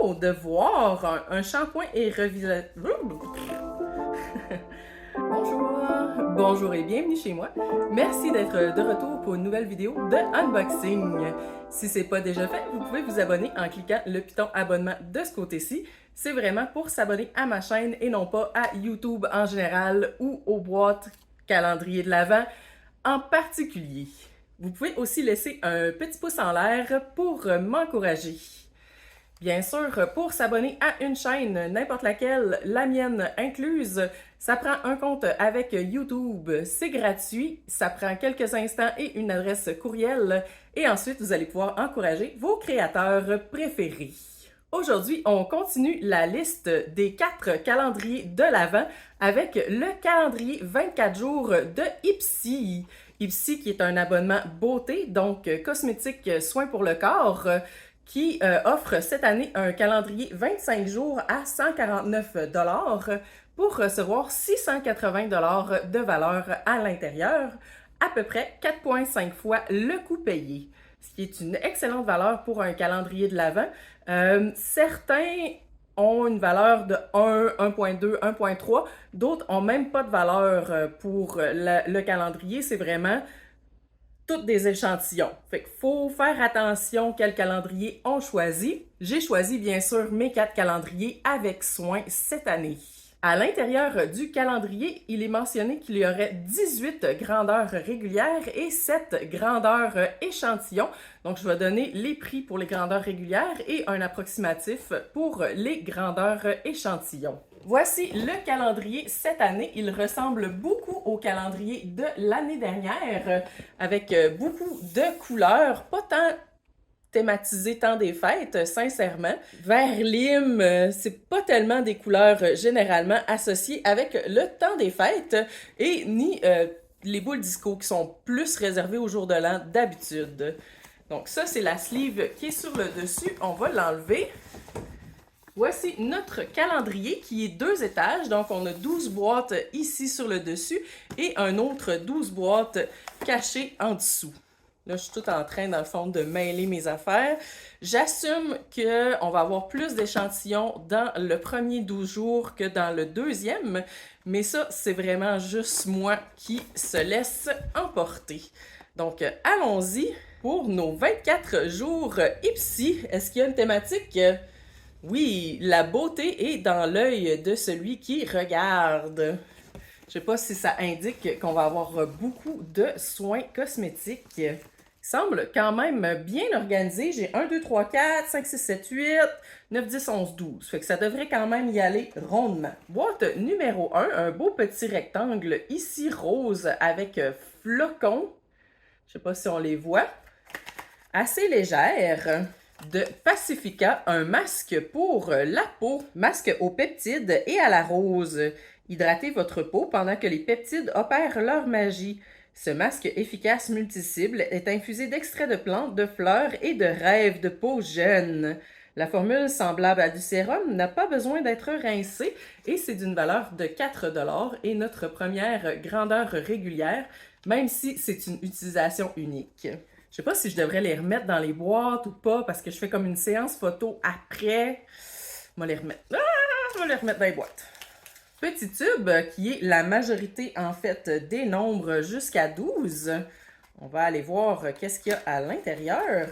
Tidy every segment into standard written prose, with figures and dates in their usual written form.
de voir un shampoing et Bonjour, bonjour et bienvenue chez moi. Merci d'être de retour pour une nouvelle vidéo de unboxing. Si c'est pas déjà fait, vous pouvez vous abonner en cliquant le piton abonnement de ce côté-ci. C'est vraiment pour s'abonner à ma chaîne et non pas à YouTube en général ou aux boîtes calendrier de l'Avent en particulier. Vous pouvez aussi laisser un petit pouce en l'air pour m'encourager. Bien sûr, pour s'abonner à une chaîne, n'importe laquelle, la mienne incluse, ça prend un compte avec YouTube, c'est gratuit, ça prend quelques instants et une adresse courriel, et ensuite vous allez pouvoir encourager vos créateurs préférés. Aujourd'hui, on continue la liste des 4 calendriers de l'Avent avec le calendrier 24 jours de Ipsy. Ipsy qui est un abonnement beauté, donc cosmétique soins pour le corps, qui offre cette année un calendrier 25 jours à 149 $ pour recevoir 680 $ de valeur à l'intérieur, à peu près 4,5 fois le coût payé, ce qui est une excellente valeur pour un calendrier de l'Avent. Certains ont une valeur de 1, 1.2, 1.3, d'autres n'ont même pas de valeur pour le calendrier, c'est vraiment toutes des échantillons. Fait qu'il faut faire attention quel calendrier on choisit. J'ai choisi bien sûr mes 4 calendriers avec soin cette année. À l'intérieur du calendrier, il est mentionné qu'il y aurait 18 grandeurs régulières et 7 grandeurs échantillons. Donc, je vais donner les prix pour les grandeurs régulières et un approximatif pour les grandeurs échantillons. Voici le calendrier cette année. Il ressemble beaucoup au calendrier de l'année dernière, avec beaucoup de couleurs, pas tant thématisé temps des fêtes, sincèrement. Vert lime, c'est pas tellement des couleurs généralement associées avec le temps des fêtes et ni les boules disco qui sont plus réservées au jour de l'an d'habitude. Donc ça, c'est la sleeve qui est sur le dessus. On va l'enlever. Voici notre calendrier qui est 2 étages. Donc, on a 12 boîtes ici sur le dessus et un autre 12 boîtes cachées en dessous. Là, je suis tout en train, dans le fond, de mêler mes affaires. J'assume qu'on va avoir plus d'échantillons dans le premier 12 jours que dans le deuxième, mais ça, c'est vraiment juste moi qui se laisse emporter. Donc, allons-y pour nos 24 jours Ipsy. Est-ce qu'il y a une thématique? Oui, la beauté est dans l'œil de celui qui regarde. Je sais pas si ça indique qu'on va avoir beaucoup de soins cosmétiques. Il semble quand même bien organisé. J'ai 1, 2, 3, 4, 5, 6, 7, 8, 9, 10, 11, 12. Fait que ça devrait quand même y aller rondement. Boîte numéro 1, un beau petit rectangle ici rose avec flocons. Je sais pas si on les voit. Assez légère. De Pacifica, un masque pour la peau. Masque aux peptides et à la rose. Hydratez votre peau pendant que les peptides opèrent leur magie. Ce masque efficace multi-cible est infusé d'extraits de plantes, de fleurs et de rêves de peau jeune. La formule semblable à du sérum n'a pas besoin d'être rincée et c'est d'une valeur de 4 $ et notre première grandeur régulière, même si c'est une utilisation unique. Je sais pas si je devrais les remettre dans les boîtes ou pas parce que je fais comme une séance photo après. Je vais les remettre. Je vais les remettre dans les boîtes. Petit tube qui est la majorité en fait des nombres jusqu'à 12. On va aller voir qu'est-ce qu'il y a à l'intérieur.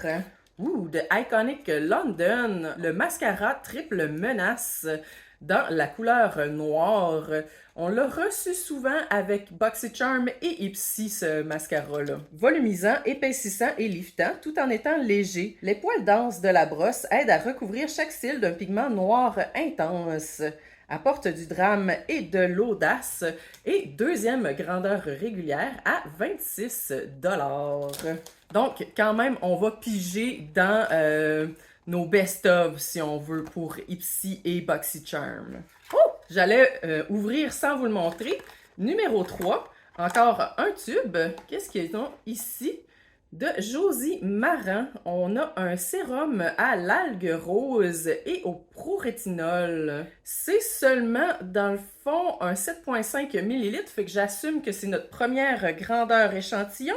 De Iconic London, le mascara triple menace dans la couleur noire. On l'a reçu souvent avec BoxyCharm et Ipsy, ce mascara-là. Volumisant, épaississant et liftant, tout en étant léger. Les poils denses de la brosse aident à recouvrir chaque cil d'un pigment noir intense. Apporte du drame et de l'audace et deuxième grandeur régulière à 26 $. Donc, quand même, on va piger dans nos best-of, si on veut, pour Ipsy et BoxyCharm. J'allais ouvrir sans vous le montrer. Numéro 3, encore un tube. Qu'est-ce qu'ils ont ici? De Josie Maran, on a un sérum à l'algue rose et au pro-rétinol. C'est seulement, dans le fond, un 7,5 ml, fait que j'assume que c'est notre première grandeur échantillon.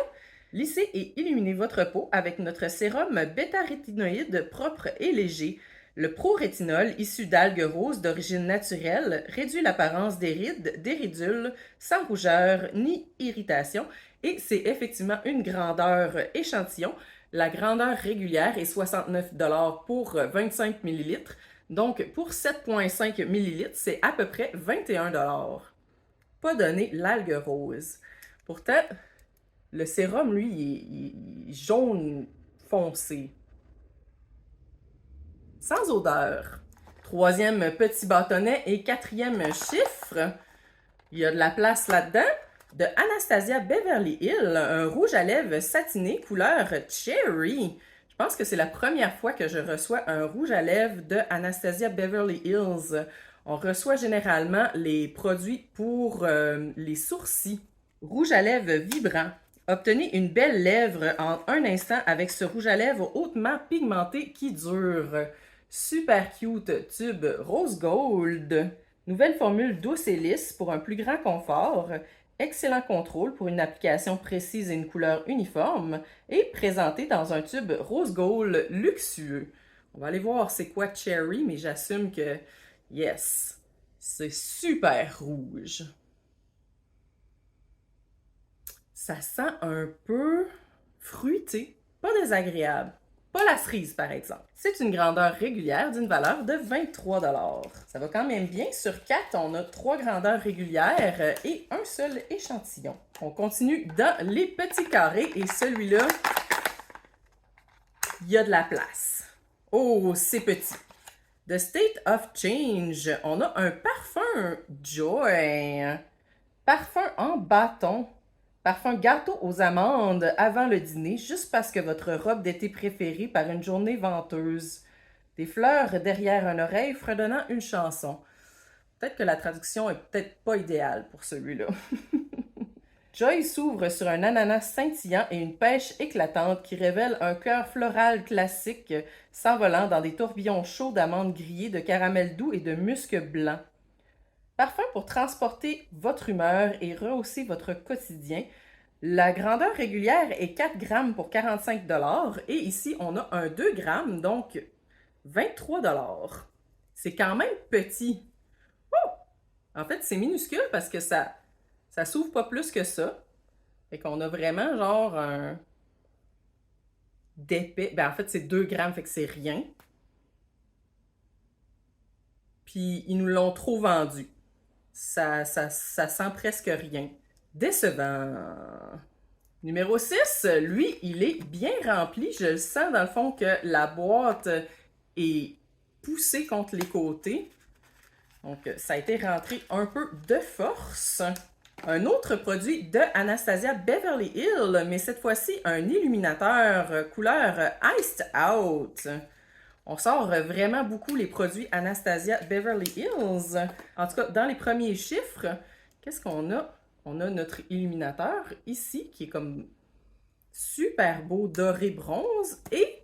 Lissez et illuminez votre peau avec notre sérum bêta-rétinoïde propre et léger. Le pro-rétinol, issu d'algues roses d'origine naturelle, réduit l'apparence des rides, des ridules, sans rougeur ni irritation, et c'est effectivement une grandeur échantillon. La grandeur régulière est 69 $ pour 25 ml. Donc, pour 7,5 ml, c'est à peu près 21 $. Pas donné l'algue rose. Pourtant, le sérum, lui, il est jaune foncé. Sans odeur. Troisième petit bâtonnet et quatrième chiffre. Il y a de la place là-dedans. De Anastasia Beverly Hills, un rouge à lèvres satiné couleur cherry. Je pense que c'est la première fois que je reçois un rouge à lèvres de Anastasia Beverly Hills. On reçoit généralement les produits pour les sourcils. Rouge à lèvres vibrant. Obtenez une belle lèvre en un instant avec ce rouge à lèvres hautement pigmenté qui dure. Super cute tube rose gold. Nouvelle formule douce et lisse pour un plus grand confort. Excellent contrôle pour une application précise et une couleur uniforme. Et présenté dans un tube rose gold luxueux. On va aller voir c'est quoi Cherry, mais j'assume que yes, c'est super rouge. Ça sent un peu fruité, pas désagréable. Pas la cerise, par exemple. C'est une grandeur régulière d'une valeur de 23 $. Ça va quand même bien. Sur 4, on a 3 grandeurs régulières et un seul échantillon. On continue dans les petits carrés et celui-là, il y a de la place. Oh, c'est petit. The State of Change. On a un parfum Joy. Parfum en bâton. Parfum gâteau aux amandes avant le dîner, juste parce que votre robe d'été préférée par une journée venteuse. Des fleurs derrière une oreille fredonnant une chanson. Peut-être que la traduction est peut-être pas idéale pour celui-là. Joy s'ouvre sur un ananas scintillant et une pêche éclatante qui révèle un cœur floral classique s'envolant dans des tourbillons chauds d'amandes grillées, de caramel doux et de musc blanc. Parfum pour transporter votre humeur et rehausser votre quotidien. La grandeur régulière est 4 grammes pour 45 $ et ici on a un 2 grammes, donc 23 $. C'est quand même petit. Oh! En fait, c'est minuscule parce que ça s'ouvre pas plus que ça. Fait qu'on a vraiment genre un d'épais. Ben en fait, c'est 2 grammes, fait que c'est rien. Puis ils nous l'ont trop vendu. Ça sent presque rien. Décevant. Numéro 6, lui, il est bien rempli. Je le sens dans le fond que la boîte est poussée contre les côtés. Donc, ça a été rentré un peu de force. Un autre produit de Anastasia Beverly Hills, mais cette fois-ci un illuminateur couleur Iced Out. On sort vraiment beaucoup les produits Anastasia Beverly Hills. En tout cas, dans les premiers chiffres, qu'est-ce qu'on a? On a notre illuminateur ici, qui est comme super beau doré bronze, et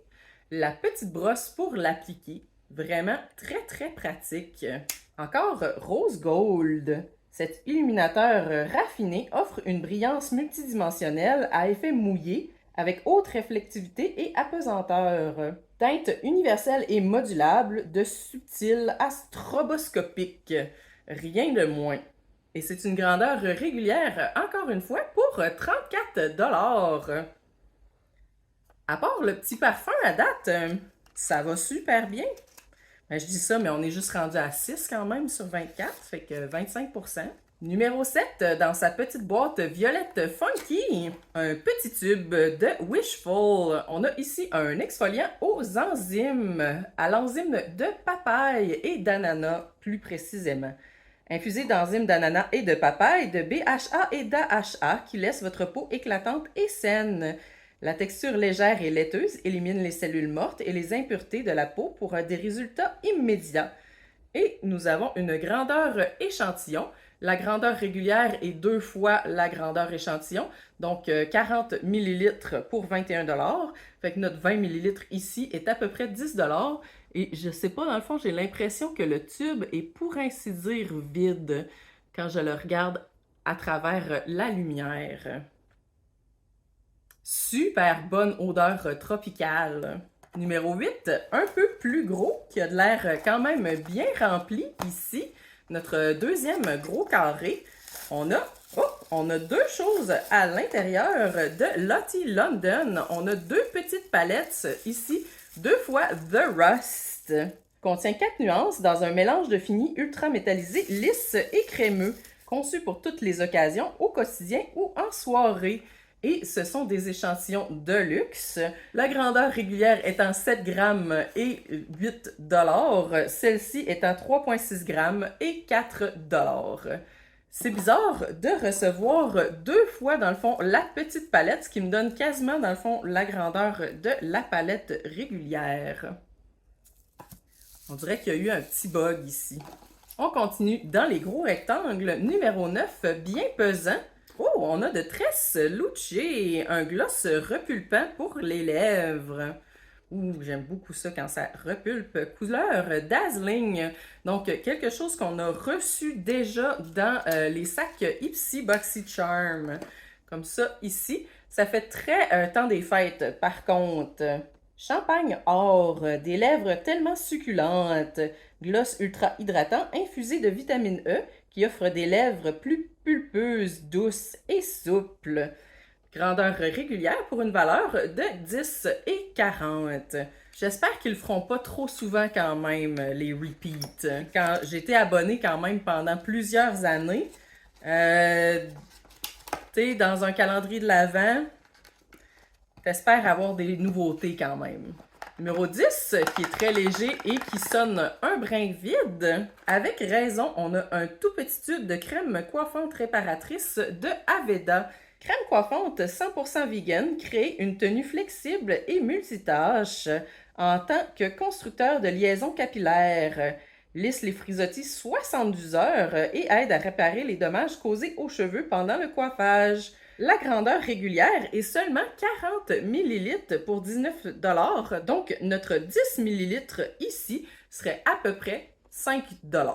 la petite brosse pour l'appliquer. Vraiment très, très pratique. Encore rose gold. Cet illuminateur raffiné offre une brillance multidimensionnelle à effet mouillé, avec haute réflectivité et apesanteur. Teinte universelle et modulable, de subtil à stroboscopique. Rien de moins. Et c'est une grandeur régulière, encore une fois, pour 34 $. À part le petit parfum à date, ça va super bien. Ben, je dis ça, mais on est juste rendu à 6 quand même sur 24, fait que 25%. Numéro 7, dans sa petite boîte violette funky, un petit tube de Wishful. On a ici un exfoliant aux enzymes, à l'enzyme de papaye et d'ananas plus précisément. Infusé d'enzymes d'ananas et de papaye, de BHA et d'AHA qui laisse votre peau éclatante et saine. La texture légère et laiteuse élimine les cellules mortes et les impuretés de la peau pour des résultats immédiats. Et nous avons une grandeur échantillon. La grandeur régulière est 2 fois la grandeur échantillon, donc 40 ml pour 21 $. Fait que notre 20 ml ici est à peu près 10 $. Et je sais pas, dans le fond, j'ai l'impression que le tube est pour ainsi dire vide quand je le regarde à travers la lumière. Super bonne odeur tropicale. Numéro 8, un peu plus gros, qui a de l'air quand même bien rempli ici. Notre deuxième gros carré. On a deux choses à l'intérieur de Lottie London. On a deux petites palettes ici, deux fois The Rust. Contient 4 nuances dans un mélange de fini ultra métallisé, lisse et crémeux, conçu pour toutes les occasions, au quotidien ou en soirée. Et ce sont des échantillons de luxe. La grandeur régulière étant 7 grammes et 8 $. Celle-ci étant 3,6 grammes et 4 $. C'est bizarre de recevoir deux fois, dans le fond, la petite palette, ce qui me donne quasiment, dans le fond, la grandeur de la palette régulière. On dirait qu'il y a eu un petit bug ici. On continue dans les gros rectangles. Numéro 9, bien pesant. Oh, on a de Tresse Luce, un gloss repulpant pour les lèvres. Ouh, j'aime beaucoup ça quand ça repulpe. Couleur Dazzling. Donc, quelque chose qu'on a reçu déjà dans les sacs Ipsy BoxyCharm. Comme ça, ici. Ça fait très temps des fêtes, par contre. Champagne or, des lèvres tellement succulentes. Gloss ultra hydratant infusé de vitamine E qui offre des lèvres plus pulpeuses, douces et souples. Grandeur régulière pour une valeur de 10 et 40. J'espère qu'ils le feront pas trop souvent quand même, les repeats. Quand j'étais abonnée quand même pendant plusieurs années, tu sais, dans un calendrier de l'Avent, j'espère avoir des nouveautés quand même. Numéro 10, qui est très léger et qui sonne un brin vide. Avec raison, on a un tout petit tube de crème coiffante réparatrice de Aveda. Crème coiffante 100% vegan crée une tenue flexible et multitâche en tant que constructeur de liaisons capillaires. Lisse les frisottis 72 heures et aide à réparer les dommages causés aux cheveux pendant le coiffage. La grandeur régulière est seulement 40 ml pour 19 $. Donc, notre 10 ml ici serait à peu près 5 $.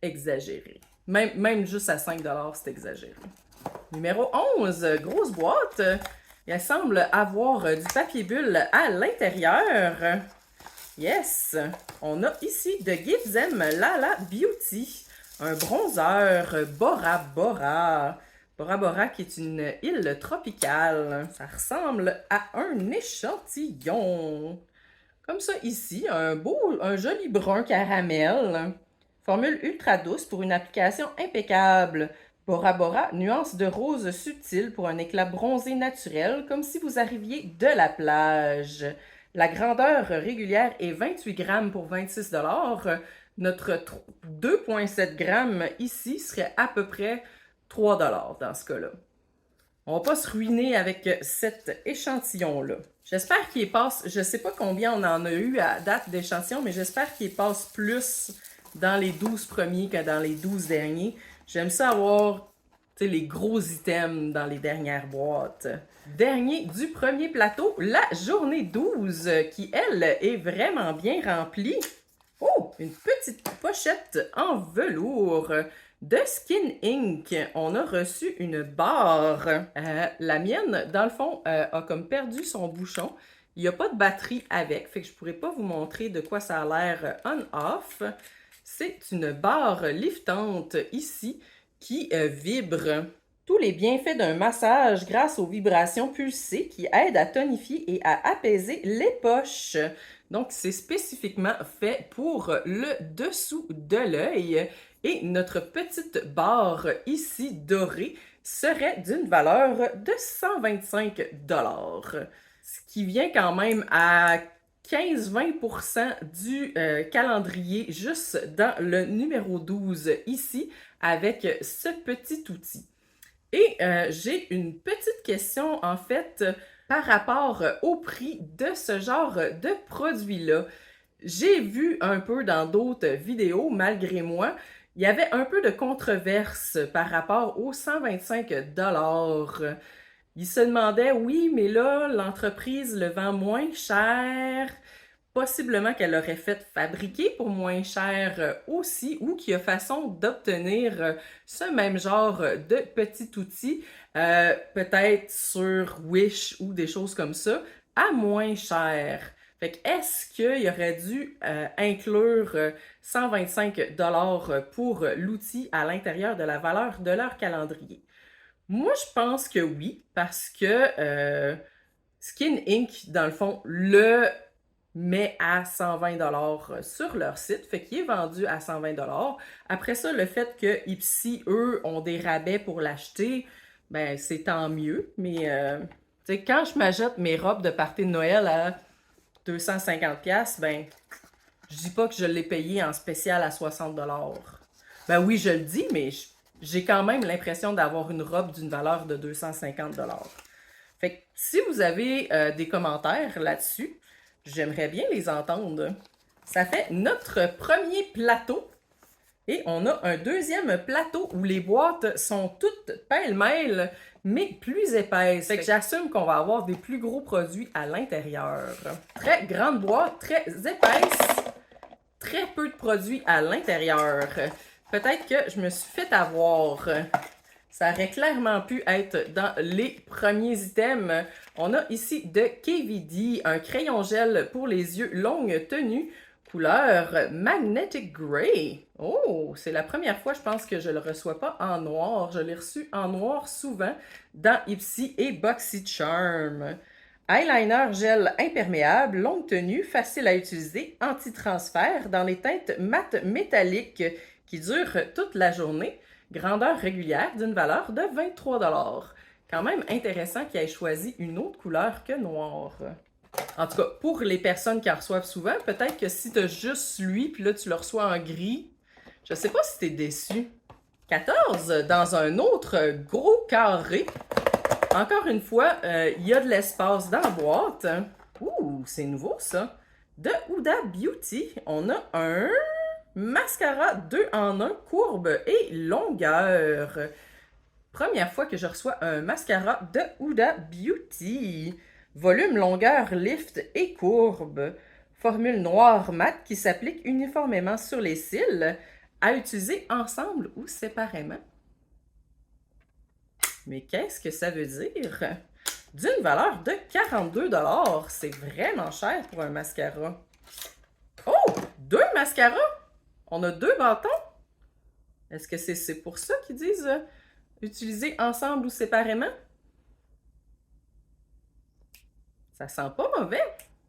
Exagéré. Même juste à 5 $, c'est exagéré. Numéro 11, grosse boîte. Elle semble avoir du papier bulle à l'intérieur. Yes! On a ici de Give Them Lala Beauty, un bronzer Bora Bora. Bora Bora qui est une île tropicale. Ça ressemble à un échantillon. Comme ça ici, un joli brun caramel. Formule ultra douce pour une application impeccable. Bora Bora, nuance de rose subtile pour un éclat bronzé naturel, comme si vous arriviez de la plage. La grandeur régulière est 28 grammes pour 26 $. Notre 2,7 grammes ici serait à peu près 3 $ dans ce cas-là. On va pas se ruiner avec cet échantillon-là. J'espère qu'il passe, je sais pas combien on en a eu à date d'échantillon, mais j'espère qu'il passe plus dans les 12 premiers que dans les 12 derniers. J'aime ça avoir les gros items dans les dernières boîtes. Dernier du premier plateau, la journée 12, qui, elle, est vraiment bien remplie. Oh, une petite pochette en velours de Skin Inc. On a reçu une barre. La mienne, dans le fond, a comme perdu son bouchon. Il n'y a pas de batterie avec, fait que je ne pourrais pas vous montrer de quoi ça a l'air on-off. C'est une barre liftante ici qui vibre. Tous les bienfaits d'un massage grâce aux vibrations pulsées qui aident à tonifier et à apaiser les poches. Donc, c'est spécifiquement fait pour le dessous de l'œil. Et notre petite barre ici dorée serait d'une valeur de 125 $. Ce qui vient quand même à 15-20% du calendrier juste dans le numéro 12 ici avec ce petit outil. Et j'ai une petite question en fait par rapport au prix de ce genre de produit-là. J'ai vu un peu dans d'autres vidéos, malgré moi, il y avait un peu de controverse par rapport aux 125 $. Ils se demandaient, oui, mais là, l'entreprise le vend moins cher, possiblement qu'elle l'aurait fait fabriquer pour moins cher aussi, ou qu'il y a façon d'obtenir ce même genre de petit outil, peut-être sur Wish ou des choses comme ça, à moins cher. Fait que est-ce qu'il aurait dû inclure 125 $ pour l'outil à l'intérieur de la valeur de leur calendrier? Moi, je pense que oui, parce que Skin Inc., dans le fond, le met à 120 $ sur leur site, fait qu'il est vendu à 120 $. Après ça, le fait que Ipsy, eux, ont des rabais pour l'acheter, ben c'est tant mieux, mais tu sais, quand je m'achète mes robes de party de Noël à 250$, ben je dis pas que je l'ai payé en spécial à 60 $. Ben oui, je le dis, mais j'ai quand même l'impression d'avoir une robe d'une valeur de 250 $. Fait que si vous avez des commentaires là-dessus, j'aimerais bien les entendre. Ça fait notre premier plateau. Et on a un deuxième plateau où les boîtes sont toutes pêle-mêle, mais plus épaisses. Fait que j'assume qu'on va avoir des plus gros produits à l'intérieur. Très grande boîte, très épaisse, très peu de produits à l'intérieur. Peut-être que je me suis fait avoir. Ça aurait clairement pu être dans les premiers items. On a ici de KVD, un crayon gel pour les yeux longue tenue, couleur Magnetic Gray. Oh, c'est la première fois, je pense, que je le reçois pas en noir. Je l'ai reçu en noir souvent dans Ipsy et BoxyCharm. Eyeliner gel imperméable, longue tenue, facile à utiliser, anti-transfert dans les teintes mat métalliques qui durent toute la journée. Grandeur régulière d'une valeur de 23 $. Quand même intéressant qu'il ait choisi une autre couleur que noir. En tout cas, pour les personnes qui en reçoivent souvent, peut-être que si tu as juste lui, puis là tu le reçois en gris, je sais pas si tu es déçu. 14 dans un autre gros carré. Encore une fois, il y a de l'espace dans la boîte. Ouh, c'est nouveau ça. De Huda Beauty, on a un mascara 2 en 1, courbe et longueur. Première fois que je reçois un mascara de Huda Beauty. Volume, longueur, lift et courbe. Formule noire mat qui s'applique uniformément sur les cils, à utiliser ensemble ou séparément. Mais qu'est-ce que ça veut dire? D'une valeur de 42 $. C'est vraiment cher pour un mascara. Oh! 2 mascaras? On a 2 bâtons? Est-ce que c'est pour ça qu'ils disent utiliser ensemble ou séparément? Ça sent pas mauvais.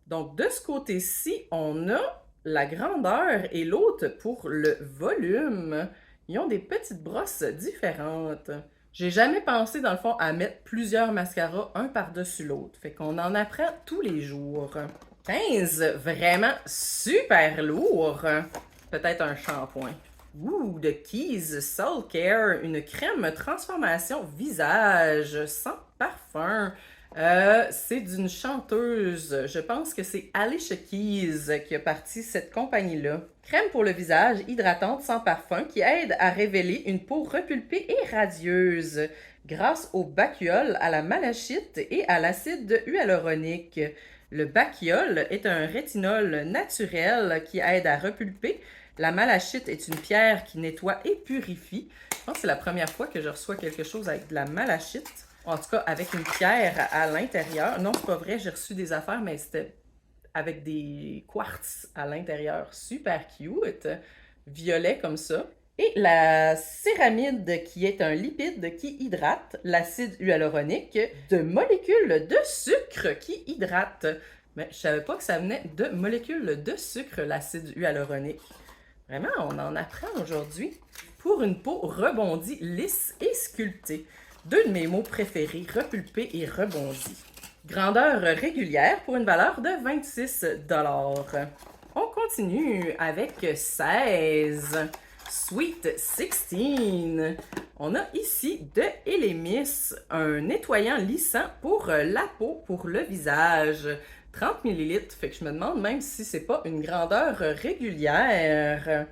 Donc, de ce côté-ci, on a la grandeur et l'autre pour le volume. Ils ont des petites brosses différentes. J'ai jamais pensé, dans le fond, à mettre plusieurs mascaras un par-dessus l'autre. Fait qu'on en apprend tous les jours. 15, vraiment super lourd. Peut-être un shampoing. Ouh, de Keys Soul Care, une crème transformation visage sans parfum. C'est d'une chanteuse. Je pense que c'est Alicia Keys qui a parti cette compagnie-là. Crème pour le visage hydratante sans parfum qui aide à révéler une peau repulpée et radieuse grâce au bakuol, à la malachite et à l'acide hyaluronique. Le bakuol est un rétinol naturel qui aide à repulper. La malachite est une pierre qui nettoie et purifie. Je pense que c'est la première fois que je reçois quelque chose avec de la malachite. En tout cas, avec une pierre à l'intérieur. Non, c'est pas vrai, j'ai reçu des affaires, mais c'était avec des quartz à l'intérieur. Super cute. Violet comme ça. Et la céramide qui est un lipide qui hydrate, l'acide hyaluronique, de molécules de sucre qui hydrate. Mais je savais pas que ça venait de molécules de sucre, l'acide hyaluronique. Vraiment, on en apprend aujourd'hui. Pour une peau rebondie, lisse et sculptée. 2 de mes mots préférés, repulpé et rebondi. Grandeur régulière pour une valeur de 26 $. On continue avec 16. Sweet 16. On a ici de Elemis, un nettoyant lissant pour la peau, pour le visage. 30 ml, fait que je me demande même si c'est pas une grandeur régulière.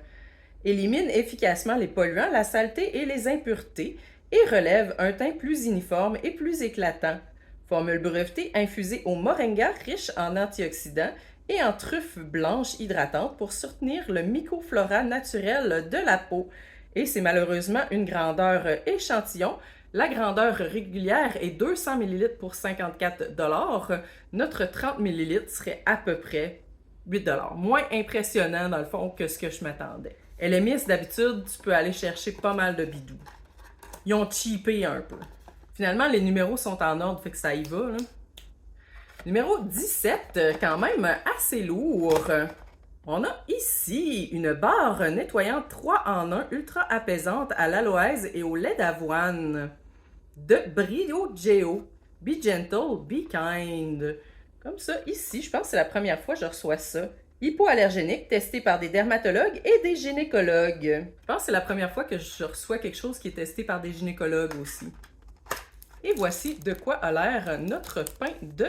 Élimine efficacement les polluants, la saleté et les impuretés et relève un teint plus uniforme et plus éclatant. Formule brevetée infusée au moringa riche en antioxydants et en truffes blanches hydratantes pour soutenir le mycoflora naturel de la peau. Et c'est malheureusement une grandeur échantillon, La grandeur régulière est 200 ml pour 54 $. Notre 30 ml serait à peu près 8 $. Moins impressionnant, dans le fond, que ce que je m'attendais. LMS, d'habitude, tu peux aller chercher pas mal de bidous. Ils ont cheapé un peu. Finalement, les numéros sont en ordre, fait que ça y va, là. Numéro 17, quand même assez lourd. On a ici une barre nettoyante 3 en 1 ultra apaisante à l'aloès et au lait d'avoine de Brio Geo. Be gentle, be kind. Comme ça, ici, je pense que c'est la première fois que je reçois ça. Hypoallergénique, testé par des dermatologues et des gynécologues. Je pense que c'est la première fois que je reçois quelque chose qui est testé par des gynécologues aussi. Et voici de quoi a l'air notre pain de...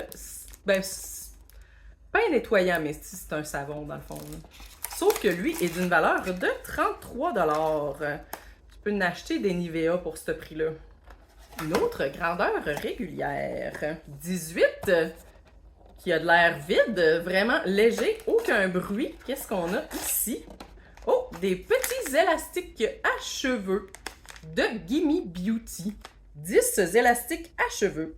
pain nettoyant, mais c'est un savon dans le fond. Là. Sauf que lui est d'une valeur de 33 $. Tu peux en acheter des Nivea pour ce prix-là. Une autre grandeur régulière. 18, qui a de l'air vide, vraiment léger, aucun bruit. Qu'est-ce qu'on a ici? Oh, des petits élastiques à cheveux de Gimme Beauty. 10 élastiques à cheveux.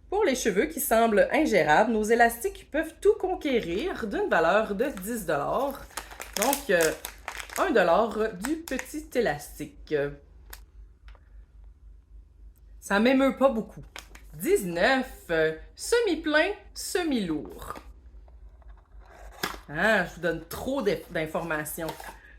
Pour les cheveux qui semblent ingérables, nos élastiques peuvent tout conquérir d'une valeur de 10 $. Donc, 1 $ du petit élastique. Ça m'émeut pas beaucoup. 19, semi-plein, semi-lourd. Ah, je vous donne trop d'informations.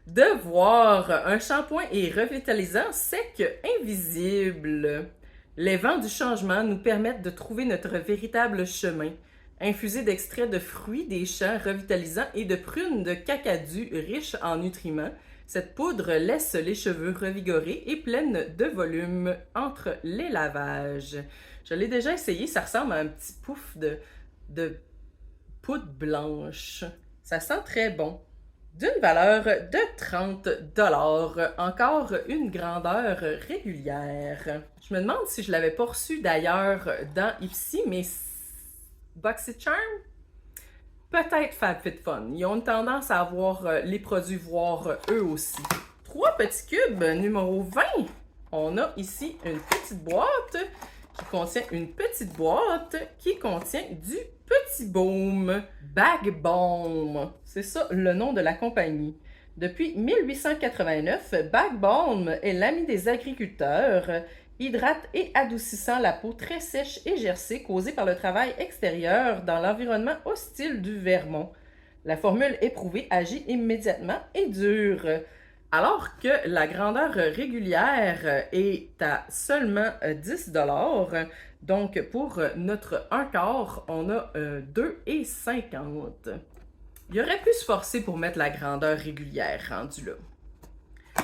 Devoir, un shampoing et revitalisant sec invisible. Les vents du changement nous permettent de trouver notre véritable chemin. Infusé d'extraits de fruits des champs revitalisants et de prunes de cacadu riches en nutriments, cette poudre laisse les cheveux revigorés et pleine de volume entre les lavages. Je l'ai déjà essayé, ça ressemble à un petit pouf de poudre blanche. Ça sent très bon. D'une valeur de 30 $. Encore une grandeur régulière. Je me demande si je l'avais pas reçu d'ailleurs dans Ipsy, mais BoxyCharm? Peut-être FabFitFun. Ils ont une tendance à avoir les produits voir eux aussi. 3 petits cubes, numéro 20. On a ici une petite boîte qui contient du petit baume. Bag Balm. C'est ça le nom de la compagnie. Depuis 1889, Bag Balm est l'ami des agriculteurs, hydrate et adoucissant la peau très sèche et gercée causée par le travail extérieur dans l'environnement hostile du Vermont. La formule éprouvée agit immédiatement et dure. Alors que la grandeur régulière est à seulement 10 $, donc pour notre 1/4, on a 2,50 $. Il aurait pu se forcer pour mettre la grandeur régulière rendue là.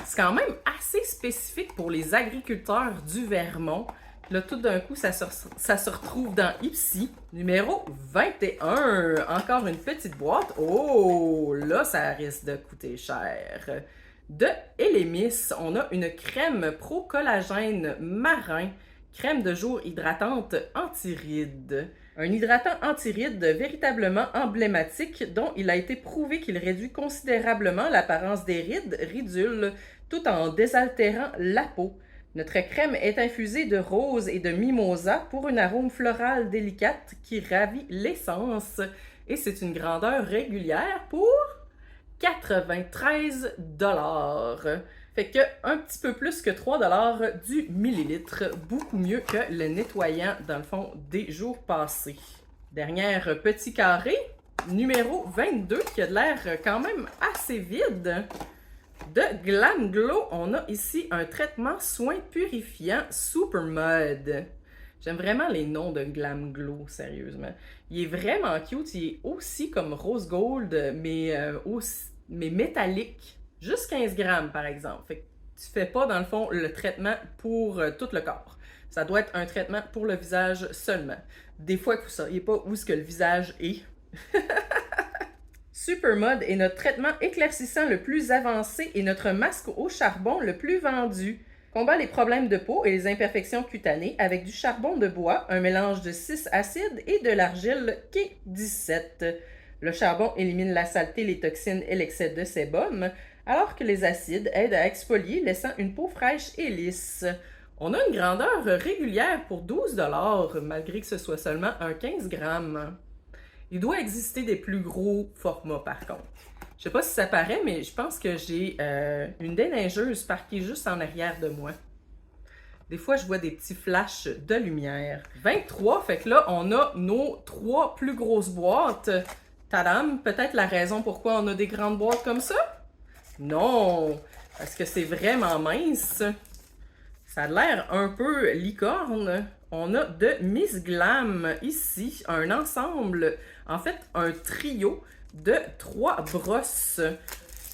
C'est quand même assez spécifique pour les agriculteurs du Vermont. Là, tout d'un coup, ça se retrouve dans Ipsy. Numéro 21. Encore une petite boîte. Oh, là, ça risque de coûter cher. De Elemis, on a une crème pro-collagène marin, crème de jour hydratante anti-rides. Un hydratant anti-rides véritablement emblématique dont il a été prouvé qu'il réduit considérablement l'apparence des rides ridules tout en désaltérant la peau. Notre crème est infusée de rose et de mimosa pour une arôme floral délicate qui ravit l'essence. Et c'est une grandeur régulière pour 93 $. Fait que un petit peu plus que 3 $ du millilitre. Beaucoup mieux que le nettoyant, dans le fond, des jours passés. Dernière petit carré, numéro 22, qui a de l'air quand même assez vide. De Glam Glow, on a ici un traitement soin purifiant Super Mud. J'aime vraiment les noms de Glam Glow, sérieusement. Il est vraiment cute, il est aussi comme Rose Gold, mais métallique. Juste 15 grammes, par exemple. Fait que tu fais pas, dans le fond, le traitement pour tout le corps. Ça doit être un traitement pour le visage seulement. Des fois, vous ne sauriez pas où est-ce que le visage est. Supermud est notre traitement éclaircissant le plus avancé et notre masque au charbon le plus vendu. Combat les problèmes de peau et les imperfections cutanées avec du charbon de bois, un mélange de 6 acides et de l'argile K17. Le charbon élimine la saleté, les toxines et l'excès de sébum, alors que les acides aident à exfolier, laissant une peau fraîche et lisse. On a une grandeur régulière pour 12 malgré que ce soit seulement un 15 grammes. Il doit exister des plus gros formats, par contre. Je sais pas si ça paraît, mais je pense que j'ai une déneigeuse parquée juste en arrière de moi. Des fois, je vois des petits flashs de lumière. 23, fait que là, on a nos 3 plus grosses boîtes. Tadam! Peut-être la raison pourquoi on a des grandes boîtes comme ça? Non! Parce que c'est vraiment mince. Ça a l'air un peu licorne. On a de Miss Glam ici, un ensemble, en fait un trio de 3 brosses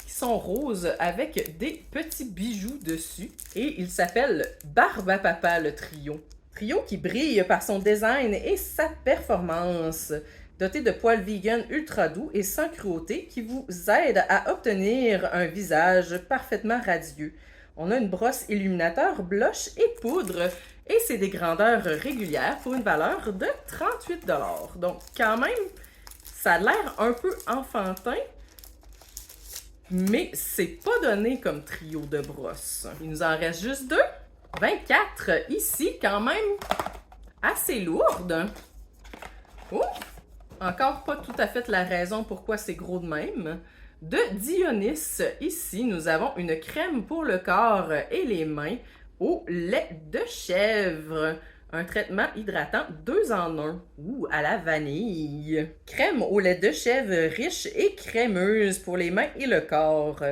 qui sont roses avec des petits bijoux dessus. Et il s'appelle Barbe à Papa le trio. Trio qui brille par son design et sa performance. Doté de poils vegan ultra doux et sans cruauté qui vous aide à obtenir un visage parfaitement radieux. On a une brosse illuminateur, blush et poudre et c'est des grandeurs régulières pour une valeur de 38 $. Donc quand même, ça a l'air un peu enfantin, mais c'est pas donné comme trio de brosses. Il nous en reste juste 2. 24 ici, quand même assez lourde. Oh! Encore pas tout à fait la raison pourquoi c'est gros de même. De Dionis, ici, nous avons une crème pour le corps et les mains au lait de chèvre. Un traitement hydratant 2 en 1. Ouh, à la vanille. Crème au lait de chèvre riche et crémeuse pour les mains et le corps.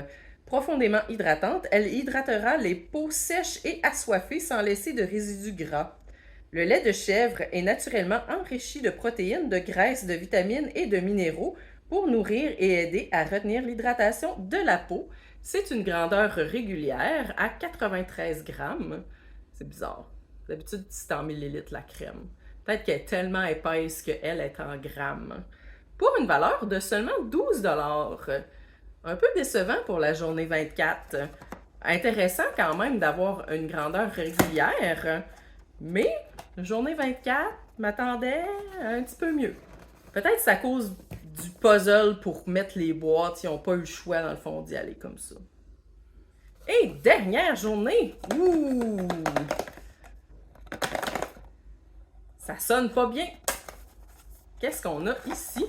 Profondément hydratante, elle hydratera les peaux sèches et assoiffées sans laisser de résidus gras. Le lait de chèvre est naturellement enrichi de protéines, de graisses, de vitamines et de minéraux pour nourrir et aider à retenir l'hydratation de la peau. C'est une grandeur régulière à 93 grammes. C'est bizarre. D'habitude, c'est en millilitres la crème. Peut-être qu'elle est tellement épaisse qu'elle est en grammes. Pour une valeur de seulement 12 $. Un peu décevant pour la journée 24. Intéressant quand même d'avoir une grandeur régulière. Mais, journée 24, m'attendais un petit peu mieux. Peut-être c'est à cause du puzzle pour mettre les boîtes, ils n'ont pas eu le choix dans le fond d'y aller comme ça. Et dernière journée! Ouh! Ça sonne pas bien. Qu'est-ce qu'on a ici?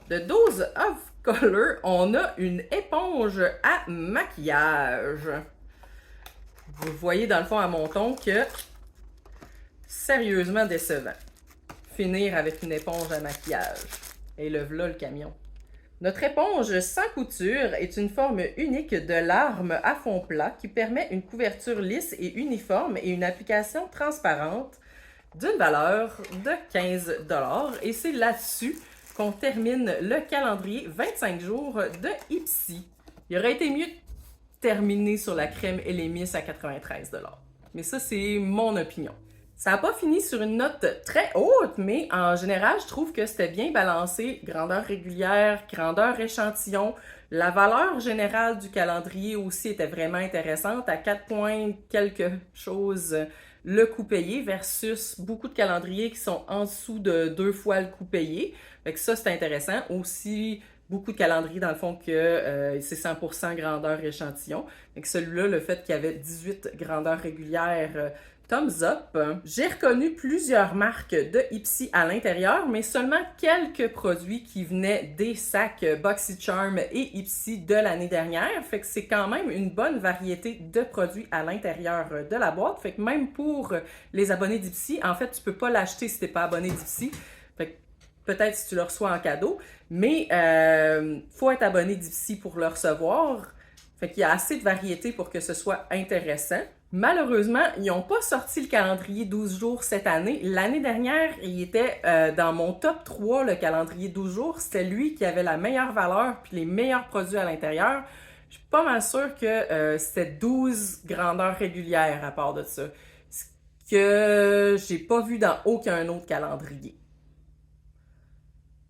De Dose of Color, on a une éponge à maquillage. Vous voyez dans le fond à mon ton que sérieusement décevant. Finir avec une éponge à maquillage. Et le voilà le camion. Notre éponge sans couture est une forme unique de larme à fond plat qui permet une couverture lisse et uniforme et une application transparente d'une valeur de 15 $. Et c'est là-dessus qu'on termine le calendrier 25 jours de Ipsy. Il aurait été mieux de terminer sur la crème et les Miss à 93 $. Mais ça, c'est mon opinion. Ça n'a pas fini sur une note très haute, mais en général, je trouve que c'était bien balancé. Grandeur régulière, grandeur échantillon. La valeur générale du calendrier aussi était vraiment intéressante, à 4 points quelque chose le coût payé versus beaucoup de calendriers qui sont en dessous de 2 fois le coût payé. Fait que ça, c'est intéressant. Aussi, beaucoup de calendriers, dans le fond, que c'est 100% grandeur échantillon. Fait que celui-là, le fait qu'il y avait 18 grandeurs régulières, thumbs up. J'ai reconnu plusieurs marques de Ipsy à l'intérieur, mais seulement quelques produits qui venaient des sacs BoxyCharm et Ipsy de l'année dernière. Fait que c'est quand même une bonne variété de produits à l'intérieur de la boîte. Fait que même pour les abonnés d'Ipsy, en fait, tu peux pas l'acheter si t'es pas abonné d'Ipsy. Fait que peut-être si tu le reçois en cadeau, mais faut être abonné d'Ipsy pour le recevoir. Fait qu'il y a assez de variétés pour que ce soit intéressant. Malheureusement, ils n'ont pas sorti le calendrier 12 jours cette année. L'année dernière, il était dans mon top 3, le calendrier 12 jours. C'était lui qui avait la meilleure valeur puis les meilleurs produits à l'intérieur. Je suis pas mal sûre que c'était 12 grandeurs régulières à part de ça. Ce que j'ai pas vu dans aucun autre calendrier.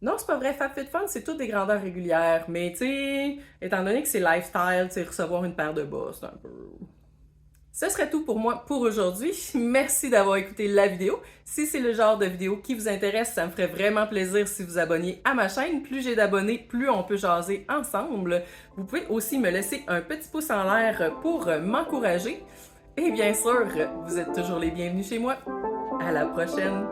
Non, c'est pas vrai. FabFitFun, c'est toutes des grandeurs régulières. Mais tu sais, étant donné que c'est lifestyle, tu sais, recevoir une paire de bas, c'est un peu... Ce serait tout pour moi pour aujourd'hui. Merci d'avoir écouté la vidéo. Si c'est le genre de vidéo qui vous intéresse, ça me ferait vraiment plaisir si vous abonniez à ma chaîne. Plus j'ai d'abonnés, plus on peut jaser ensemble. Vous pouvez aussi me laisser un petit pouce en l'air pour m'encourager. Et bien sûr, vous êtes toujours les bienvenus chez moi. À la prochaine!